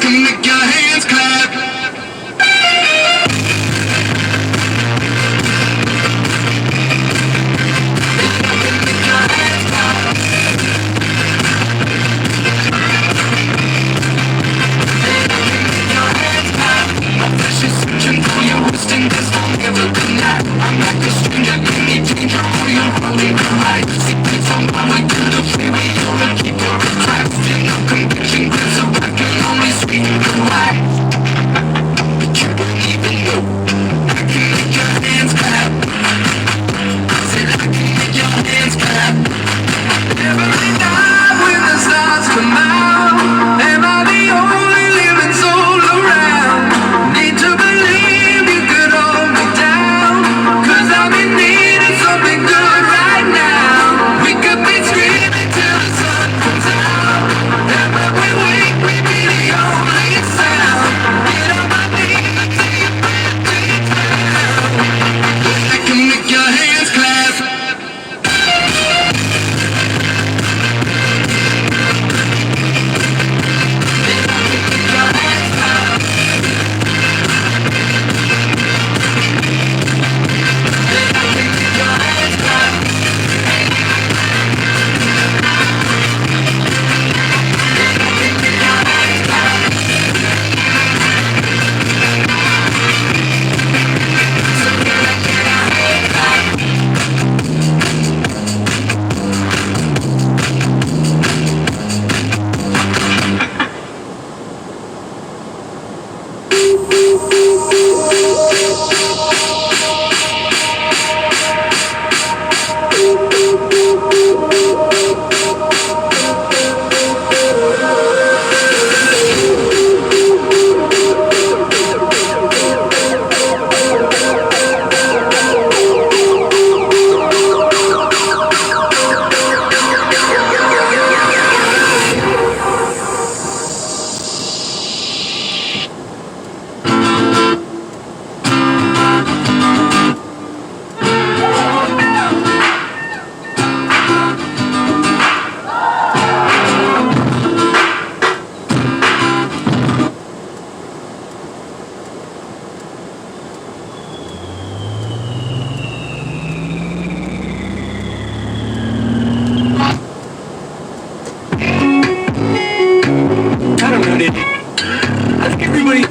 can make your hands clap. She's searching for your wisdom, this won't ever be that. I'm like a stranger, any danger, all you're holding the right. Secrets on my way to the freeway, you're a keeper of cracks. Feel no conviction, there's a back and only sweet the why. But you don't even know, I can make your hands clap. Said I can make your hands clap. Every night when the stars come out, am I the only living soul around? Need to believe you could hold me down, 'cause I'm in need of something good right now. We could be screaming till the sun comes out, and when we wake we be the only sound. Get on my knees until you breathe deep down. I can make your hands clap. I don't know, dude. I think everybody